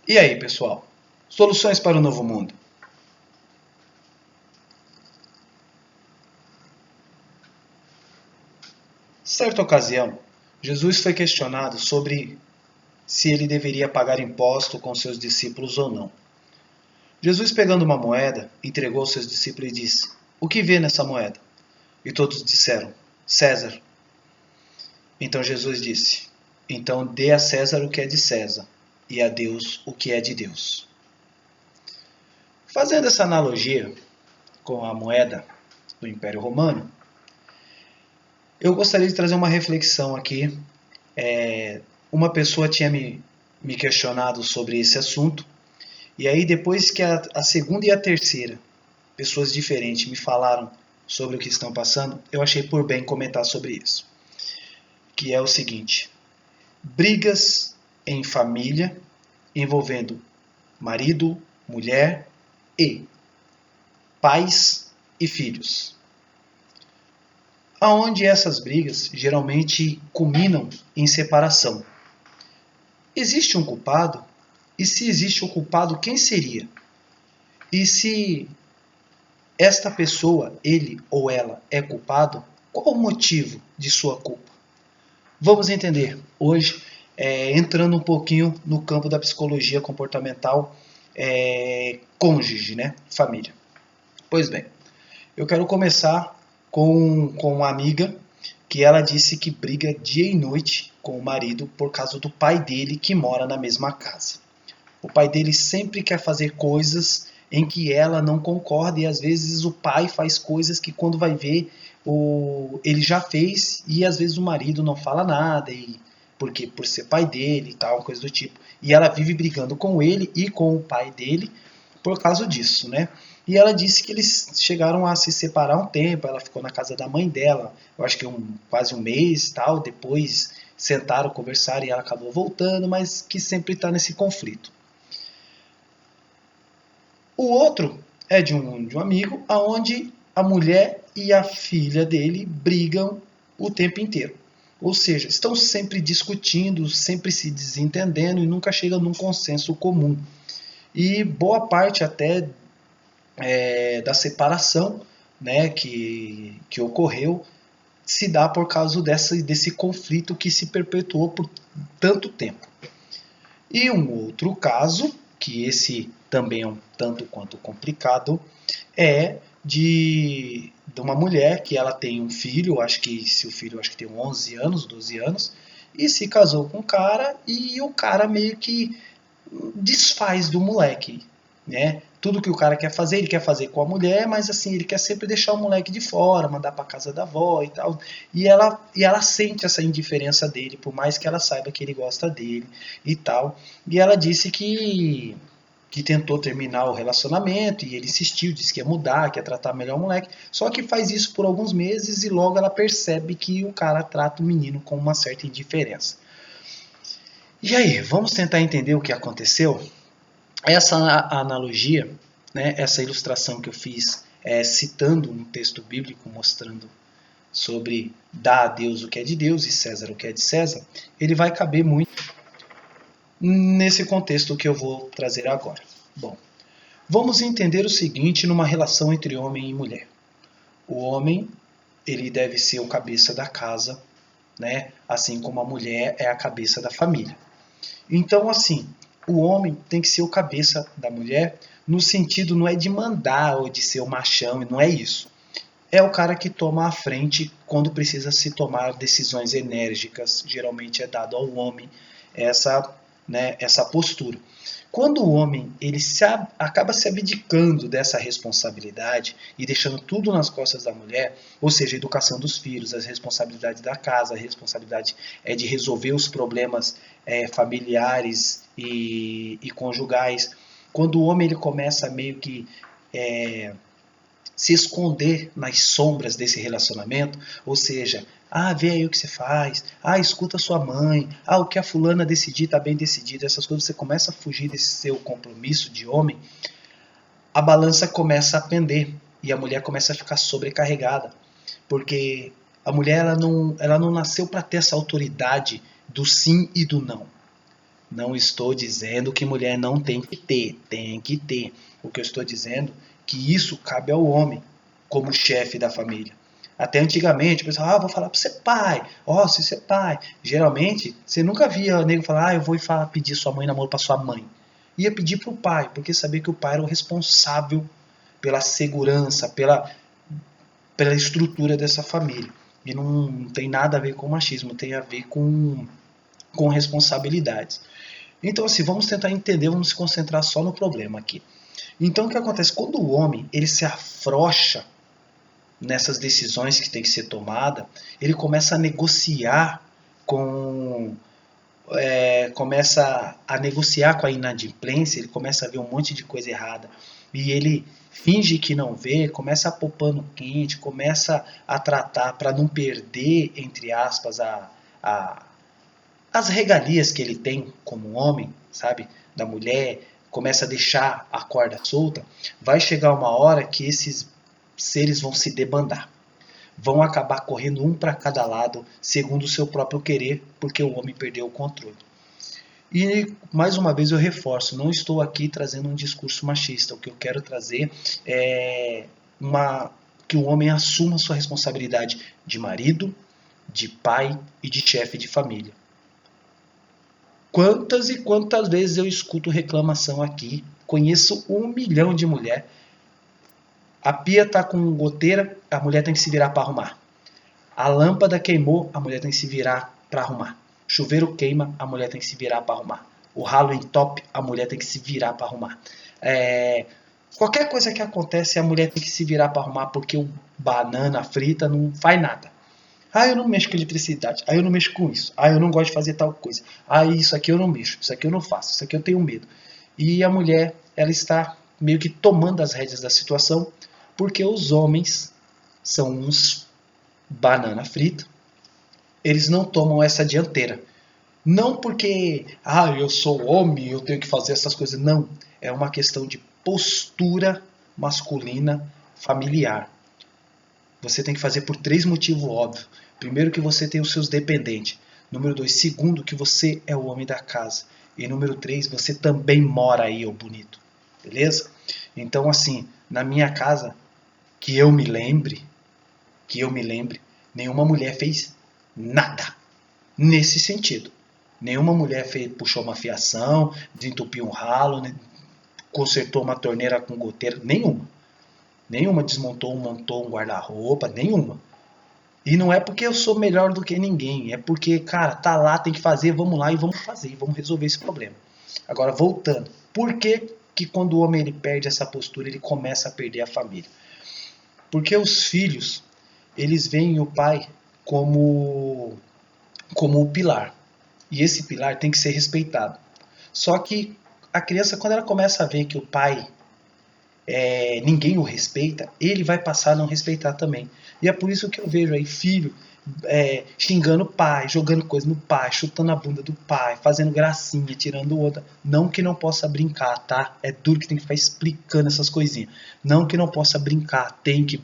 E aí, pessoal? Soluções para o novo mundo. Certa ocasião, Jesus foi questionado sobre se ele deveria pagar imposto com seus discípulos ou não. Jesus, pegando uma moeda, entregou aos seus discípulos e disse: "O que vê nessa moeda?" E todos disseram: "César." Então Jesus disse: "Então dê a César o que é de César, e a Deus o que é de Deus." Fazendo essa analogia com a moeda do Império Romano, eu gostaria de trazer uma reflexão aqui. Uma pessoa tinha me questionado sobre esse assunto, e aí depois que a segunda e a terceira pessoas diferentes me falaram sobre o que estão passando, eu achei por bem comentar sobre isso. Que é o seguinte: brigas em família envolvendo marido, mulher e pais e filhos. Aonde essas brigas geralmente culminam em separação. Existe um culpado? E se existe um culpado, quem seria? E se esta pessoa, ele ou ela, é culpado, qual o motivo de sua culpa? Vamos entender hoje, entrando um pouquinho no campo da psicologia comportamental, cônjuge, né? Família. Pois bem, eu quero começar com uma amiga que ela disse que briga dia e noite com o marido por causa do pai dele que mora na mesma casa. O pai dele sempre quer fazer coisas em que ela não concorda, e às vezes o pai faz coisas que quando vai ver ele já fez, e às vezes o marido não fala nada, porque por ser pai dele e tal, coisa do tipo. E ela vive brigando com ele e com o pai dele por causa disso, né? E ela disse que eles chegaram a se separar um tempo, ela ficou na casa da mãe dela, eu acho que quase um mês, tal, depois sentaram, conversaram e ela acabou voltando, mas que sempre está nesse conflito. O outro é de um amigo, aonde a mulher e a filha dele brigam o tempo inteiro. Ou seja, estão sempre discutindo, sempre se desentendendo e nunca chegam num consenso comum. E boa parte até da separação, né, que ocorreu se dá por causa desse conflito que se perpetuou por tanto tempo. E um outro caso, que esse também é um tanto quanto complicado, é de uma mulher que ela tem um filho, acho que tem 11 anos, 12 anos, e se casou com um cara, e o cara meio que desfaz do moleque, né? Tudo que o cara quer fazer, ele quer fazer com a mulher, mas assim, ele quer sempre deixar o moleque de fora, mandar para casa da avó e tal. E ela sente essa indiferença dele, por mais que ela saiba que ele gosta dele e tal. E ela disse que tentou terminar o relacionamento, e ele insistiu, disse que ia mudar, que ia tratar melhor o moleque. Só que faz isso por alguns meses e logo ela percebe que o cara trata o menino com uma certa indiferença. E aí, vamos tentar entender o que aconteceu? Essa analogia, né, essa ilustração que eu fiz, citando um texto bíblico mostrando sobre dar a Deus o que é de Deus e César o que é de César, ele vai caber muito nesse contexto que eu vou trazer agora. Bom, vamos entender o seguinte numa relação entre homem e mulher. O homem, ele deve ser o cabeça da casa, né, assim como a mulher é a cabeça da família. Então, assim, o homem tem que ser o cabeça da mulher, no sentido não é de mandar ou de ser o machão, não é isso. É o cara que toma a frente quando precisa se tomar decisões enérgicas, geralmente é dado ao homem essa postura. Quando o homem ele acaba se abdicando dessa responsabilidade e deixando tudo nas costas da mulher, ou seja, a educação dos filhos, as responsabilidades da casa, a responsabilidade de resolver os problemas familiares e conjugais, quando o homem ele começa a meio que se esconder nas sombras desse relacionamento, ou seja, vê aí o que você faz, escuta sua mãe, o que a fulana decidir está bem decidido, essas coisas, você começa a fugir desse seu compromisso de homem, a balança começa a pender e a mulher começa a ficar sobrecarregada, porque a mulher ela não nasceu para ter essa autoridade do sim e do não. Não estou dizendo que mulher não tem que ter, tem que ter. O que eu estou dizendo é que isso cabe ao homem, como chefe da família. Até antigamente, o pessoal, vou falar para você pai, se você é pai. Geralmente, você nunca via o nego falar, eu vou pedir sua mãe namoro para sua mãe. Ia pedir para o pai, porque sabia que o pai era o responsável pela segurança, pela estrutura dessa família. E não tem nada a ver com machismo, tem a ver com responsabilidades. Então, assim, vamos tentar entender, vamos se concentrar só no problema aqui. Então, o que acontece? Quando o homem ele se afrouxa nessas decisões que tem que ser tomada, ele começa a negociar começa a negociar com a inadimplência, ele começa a ver um monte de coisa errada e ele finge que não vê, começa a pôr pano quente, começa a tratar para não perder, entre aspas, as regalias que ele tem como homem, sabe, da mulher, começa a deixar a corda solta, vai chegar uma hora que esses seres vão se debandar. Vão acabar correndo um para cada lado, segundo o seu próprio querer, porque o homem perdeu o controle. E, mais uma vez, eu reforço, não estou aqui trazendo um discurso machista. O que eu quero trazer é que o homem assuma sua responsabilidade de marido, de pai e de chefe de família. Quantas e quantas vezes eu escuto reclamação aqui, conheço 1 milhão de mulheres. A pia está com goteira, a mulher tem que se virar para arrumar. A lâmpada queimou, a mulher tem que se virar para arrumar. Chuveiro queima, a mulher tem que se virar para arrumar. O ralo entope, a mulher tem que se virar para arrumar. Qualquer coisa que acontece, a mulher tem que se virar para arrumar porque o banana frita não faz nada. Eu não mexo com eletricidade. Eu não mexo com isso. Eu não gosto de fazer tal coisa. Isso aqui eu não mexo. Isso aqui eu não faço. Isso aqui eu tenho medo. E a mulher, ela está meio que tomando as rédeas da situação porque os homens são uns banana frita. Eles não tomam essa dianteira. Não porque, eu sou homem, eu tenho que fazer essas coisas. Não. É uma questão de postura masculina familiar. Você tem que fazer por 3 motivos óbvios. Primeiro, que você tem os seus dependentes. Número 2, segundo, que você é o homem da casa. E número 3, você também mora aí, ô bonito. Beleza? Então, assim, na minha casa, que eu me lembre, nenhuma mulher fez nada nesse sentido. Nenhuma mulher puxou uma fiação, desentupiu um ralo, consertou uma torneira com goteira. Nenhuma desmontou, montou um guarda-roupa, nenhuma. E não é porque eu sou melhor do que ninguém, é porque, cara, tá lá, tem que fazer, vamos lá e vamos fazer, vamos resolver esse problema. Agora, voltando, por que quando o homem ele perde essa postura, ele começa a perder a família? Porque os filhos, eles veem o pai como o pilar. E esse pilar tem que ser respeitado. Só que a criança, quando ela começa a ver que o pai ninguém o respeita, ele vai passar a não respeitar também. E é por isso que eu vejo aí filho xingando o pai, jogando coisa no pai, chutando a bunda do pai, fazendo gracinha, tirando outra. Não que não possa brincar, tá? É duro que tem que ficar explicando essas coisinhas. Não que não possa brincar, tem que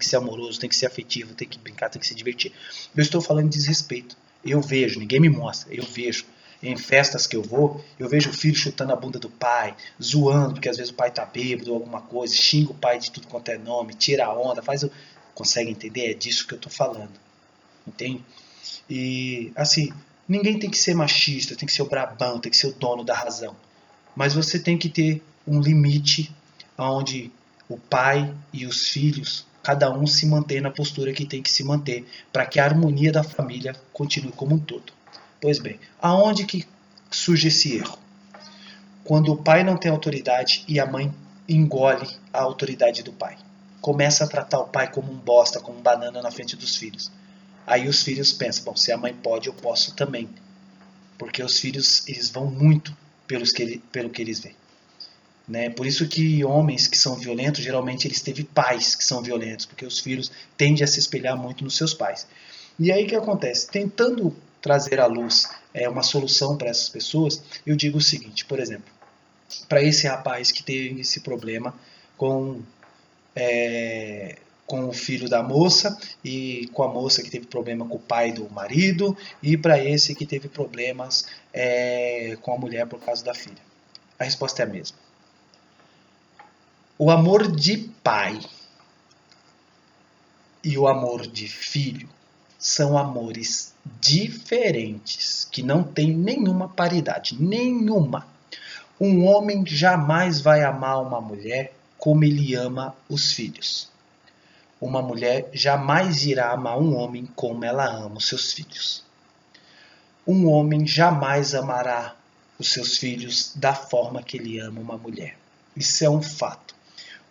ser amoroso, tem que ser afetivo, tem que brincar, tem que se divertir. Eu estou falando de desrespeito. Eu vejo, ninguém me mostra, eu vejo. Em festas que eu vou, eu vejo o filho chutando a bunda do pai, zoando, porque às vezes o pai tá bêbado ou alguma coisa, xinga o pai de tudo quanto é nome, tira a onda, Consegue entender? É disso que eu tô falando. Entende? E, assim, ninguém tem que ser machista, tem que ser o brabão, tem que ser o dono da razão. Mas você tem que ter um limite onde o pai e os filhos, cada um se mantém na postura que tem que se manter, para que a harmonia da família continue como um todo. Pois bem, aonde que surge esse erro? Quando o pai não tem autoridade e a mãe engole a autoridade do pai. Começa a tratar o pai como um bosta, como um banana na frente dos filhos. Aí os filhos pensam, se a mãe pode, eu posso também. Porque os filhos, eles vão muito pelo que eles veem. Né? Por isso que homens que são violentos, geralmente eles têm pais que são violentos, porque os filhos tendem a se espelhar muito nos seus pais. E aí o que acontece? Tentando trazer à luz uma solução para essas pessoas, eu digo o seguinte, por exemplo, para esse rapaz que tem esse problema com com o filho da moça, e com a moça que teve problema com o pai do marido, e para esse que teve problemas com a mulher por causa da filha? A resposta é a mesma. O amor de pai e o amor de filho são amores diferentes, que não têm nenhuma paridade, nenhuma. Um homem jamais vai amar uma mulher como ele ama os filhos. Uma mulher jamais irá amar um homem como ela ama os seus filhos. Um homem jamais amará os seus filhos da forma que ele ama uma mulher. Isso é um fato.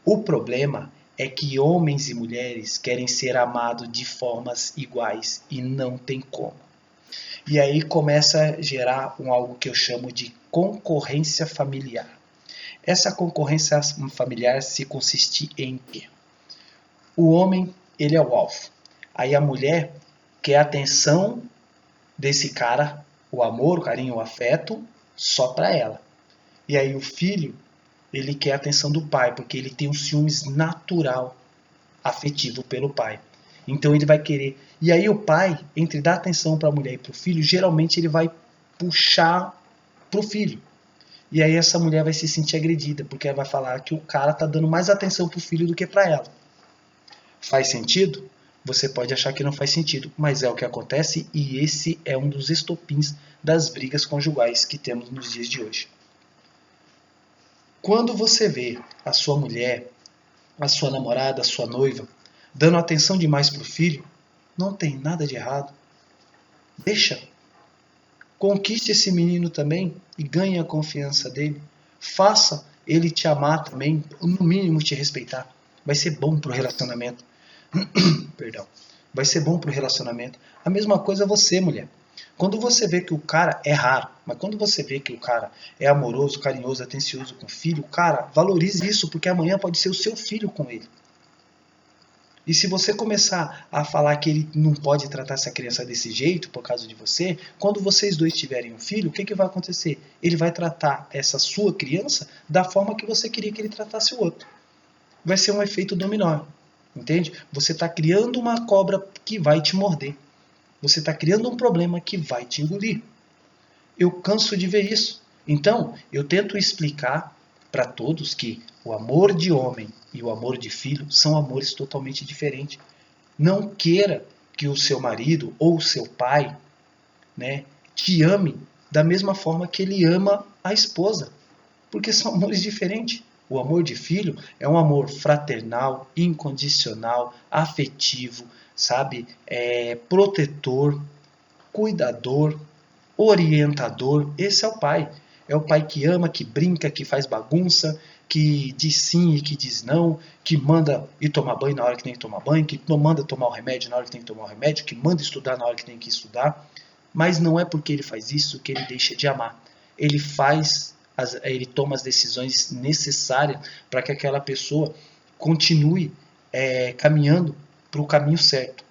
O problema é que homens e mulheres querem ser amados de formas iguais e não tem como. E aí começa a gerar algo que eu chamo de concorrência familiar. Essa concorrência familiar se consiste em quê? O homem, ele é o alvo. Aí a mulher quer a atenção desse cara, o amor, o carinho, o afeto, só para ela. E aí o filho, ele quer a atenção do pai, porque ele tem um ciúmes natural, afetivo pelo pai. Então ele vai querer. E aí o pai, entre dar atenção para a mulher e para o filho, geralmente ele vai puxar para o filho. E aí essa mulher vai se sentir agredida, porque ela vai falar que o cara está dando mais atenção para o filho do que para ela. Faz sentido? Você pode achar que não faz sentido, mas é o que acontece e esse é um dos estopins das brigas conjugais que temos nos dias de hoje. Quando você vê a sua mulher, a sua namorada, a sua noiva, dando atenção demais para o filho, não tem nada de errado. Deixa. Conquiste esse menino também e ganhe a confiança dele. Faça ele te amar também, no mínimo te respeitar. Vai ser bom para o relacionamento. Perdão. Vai ser bom para o relacionamento. A mesma coisa você, mulher. Quando você vê que o cara é raro, mas quando você vê que o cara é amoroso, carinhoso, atencioso com o filho, cara, valorize isso, porque amanhã pode ser o seu filho com ele. E se você começar a falar que ele não pode tratar essa criança desse jeito por causa de você, quando vocês dois tiverem um filho, o que vai acontecer? Ele vai tratar essa sua criança da forma que você queria que ele tratasse o outro. Vai ser um efeito dominó. Entende? Você está criando uma cobra que vai te morder. Você está criando um problema que vai te engolir. Eu canso de ver isso. Então, eu tento explicar para todos que o amor de homem e o amor de filho são amores totalmente diferentes. Não queira que o seu marido ou o seu pai, né, te ame da mesma forma que ele ama a esposa. Porque são amores diferentes. O amor de filho é um amor fraternal, incondicional, afetivo, sabe? Protetor, cuidador, orientador. Esse é o pai. É o pai que ama, que brinca, que faz bagunça, que diz sim e que diz não, que manda ir tomar banho na hora que tem que tomar banho, que não manda tomar o remédio na hora que tem que tomar o remédio, que manda estudar na hora que tem que estudar. Mas não é porque ele faz isso que ele deixa de amar. Ele toma as decisões necessárias para que aquela pessoa continue caminhando para o caminho certo,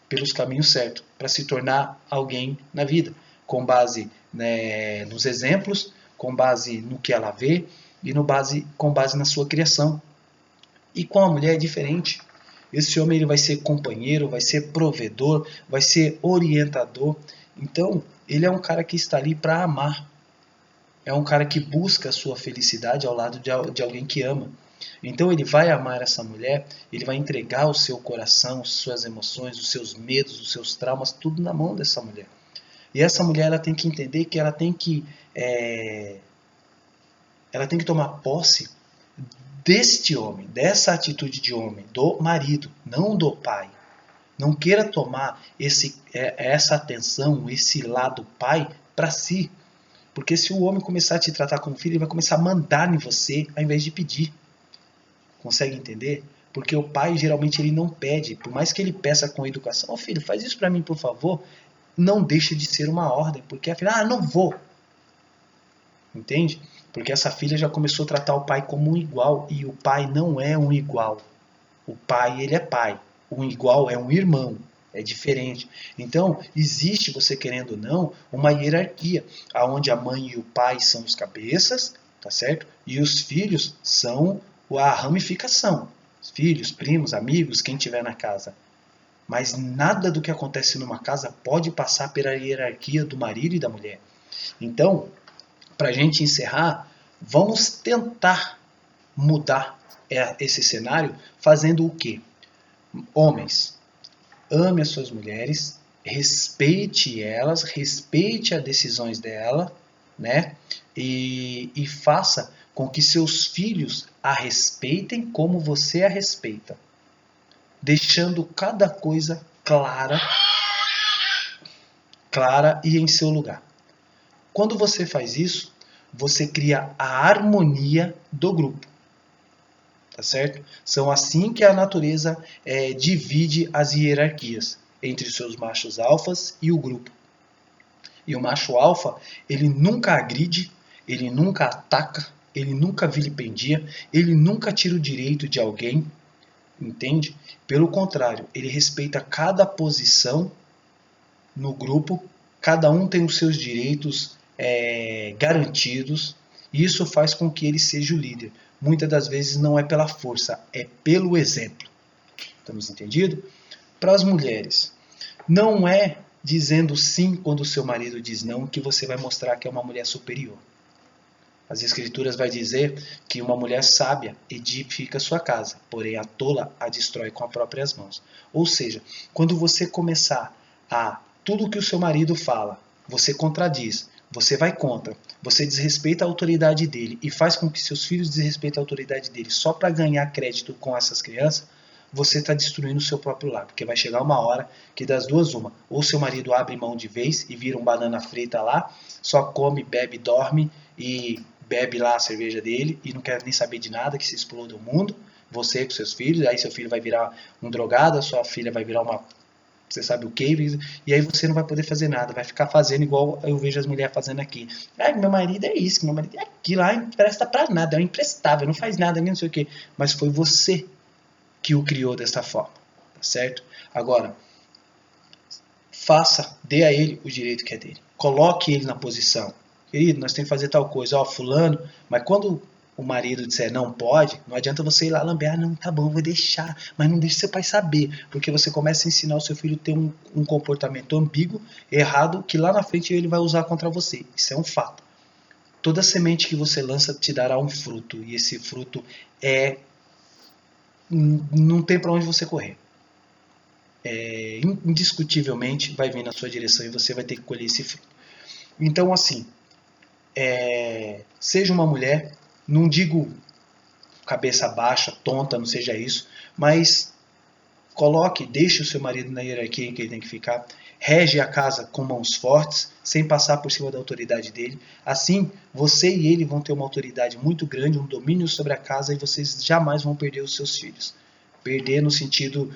pelos caminhos certos, para se tornar alguém na vida, com base, né, nos exemplos, com base no que ela vê e com base na sua criação. E com a mulher é diferente. Esse homem ele vai ser companheiro, vai ser provedor, vai ser orientador. Então, ele é um cara que está ali para amar. É um cara que busca a sua felicidade ao lado de alguém que ama. Então ele vai amar essa mulher, ele vai entregar o seu coração, suas emoções, os seus medos, os seus traumas, tudo na mão dessa mulher. E essa mulher ela tem que entender que ela tem que tomar posse deste homem, dessa atitude de homem, do marido, não do pai. Não queira tomar essa atenção, esse lado pai para si. Porque se o homem começar a te tratar como filho, ele vai começar a mandar em você ao invés de pedir. Consegue entender? Porque o pai geralmente ele não pede, por mais que ele peça com educação, filho, faz isso para mim por favor, não deixa de ser uma ordem, porque a filha, não vou. Entende? Porque essa filha já começou a tratar o pai como um igual, e o pai não é um igual. O pai, ele é pai. Um igual é um irmão. É diferente. Então, existe, você querendo ou não, uma hierarquia, onde a mãe e o pai são os cabeças, tá certo? E os filhos são a ramificação. filhos, primos, amigos, quem tiver na casa. Mas nada do que acontece numa casa pode passar pela hierarquia do marido e da mulher. Então, para a gente encerrar, vamos tentar mudar esse cenário fazendo o quê? Homens, ame as suas mulheres, respeite elas, respeite as decisões dela, né? E faça com que seus filhos a respeitem como você a respeita, deixando cada coisa clara e em seu lugar. Quando você faz isso, você cria a harmonia do grupo. Tá certo? São assim que a natureza divide as hierarquias entre os seus machos alfas e o grupo. E o macho alfa, ele nunca agride, ele nunca ataca, ele nunca vilipendia, ele nunca tira o direito de alguém, entende? Pelo contrário, ele respeita cada posição no grupo, cada um tem os seus direitos garantidos, e isso faz com que ele seja o líder. Muitas das vezes não é pela força, é pelo exemplo. Estamos entendidos? Para as mulheres, não é dizendo sim quando o seu marido diz não que você vai mostrar que é uma mulher superior. As escrituras vai dizer que uma mulher sábia edifica sua casa, porém a tola a destrói com as próprias mãos. Ou seja, quando você começar a tudo que o seu marido fala, você contradiz, você vai contra, você desrespeita a autoridade dele e faz com que seus filhos desrespeitem a autoridade dele só para ganhar crédito com essas crianças, você está destruindo o seu próprio lar. Porque vai chegar uma hora que das duas uma, ou seu marido abre mão de vez e vira um banana frita lá, só come, bebe, dorme e bebe lá a cerveja dele e não quer nem saber de nada, que se exploda o mundo, você com seus filhos, aí seu filho vai virar um drogado, a sua filha vai virar uma você sabe o que, e aí você não vai poder fazer nada, vai ficar fazendo igual eu vejo as mulheres fazendo aqui. Ah, meu marido é isso, meu marido é aquilo, não presta pra nada, é um imprestável, não faz nada, nem não sei o que. Mas foi você que o criou dessa forma, tá certo? Agora, dê a ele o direito que é dele. Coloque ele na posição. Querido, nós temos que fazer tal coisa, ó, fulano, mas quando o marido disser não pode, não adianta você ir lá lamber, não, tá bom, vou deixar, mas não deixe seu pai saber, porque você começa a ensinar o seu filho a ter um comportamento ambíguo, errado, que lá na frente ele vai usar contra você. Isso é um fato. Toda semente que você lança te dará um fruto, e esse fruto não tem para onde você correr. Indiscutivelmente vai vir na sua direção e você vai ter que colher esse fruto. Então, assim, seja uma mulher, não digo cabeça baixa, tonta, não seja isso, mas deixe o seu marido na hierarquia em que ele tem que ficar, rege a casa com mãos fortes, sem passar por cima da autoridade dele. Assim, você e ele vão ter uma autoridade muito grande, um domínio sobre a casa, e vocês jamais vão perder os seus filhos. Perder no sentido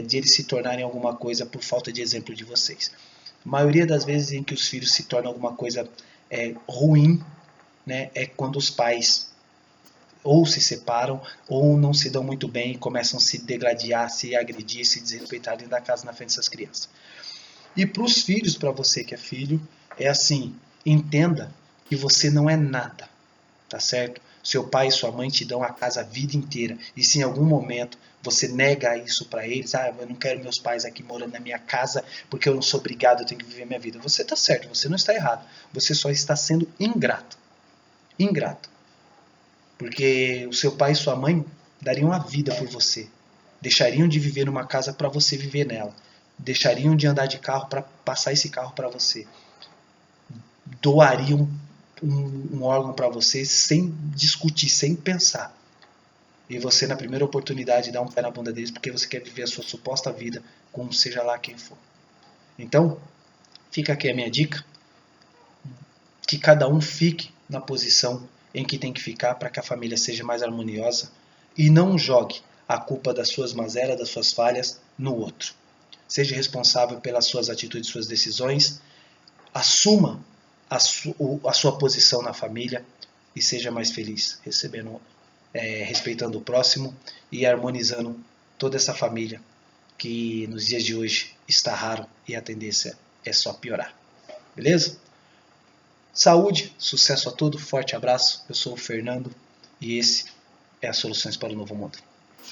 de eles se tornarem alguma coisa por falta de exemplo de vocês. A maioria das vezes em que os filhos se tornam alguma coisa ruim, né, é quando os pais ou se separam ou não se dão muito bem e começam a se degladiar, se agredir, se desrespeitar dentro da casa na frente dessas crianças. E para os filhos, para você que é filho, é assim, entenda que você não é nada, tá certo? Seu pai e sua mãe te dão a casa a vida inteira, e se em algum momento você nega isso para eles, eu não quero meus pais aqui morando na minha casa porque eu não sou obrigado, eu tenho que viver minha vida. Você está certo, você não está errado, você só está sendo ingrato. Ingrato. Porque o seu pai e sua mãe dariam a vida por você. Deixariam de viver numa casa para você viver nela. Deixariam de andar de carro para passar esse carro para você. Doariam um órgão para você sem discutir, sem pensar. E você, na primeira oportunidade, dá um pé na bunda deles porque você quer viver a sua suposta vida com seja lá quem for. Então, fica aqui a minha dica. Que cada um fique na posição em que tem que ficar para que a família seja mais harmoniosa e não jogue a culpa das suas mazelas, das suas falhas no outro. Seja responsável pelas suas atitudes, suas decisões, assuma a sua posição na família e seja mais feliz, respeitando o próximo e harmonizando toda essa família que nos dias de hoje está raro e a tendência é só piorar. Beleza? Saúde, sucesso a todos, forte abraço. Eu sou o Fernando e esse é as Soluções para o Novo Mundo.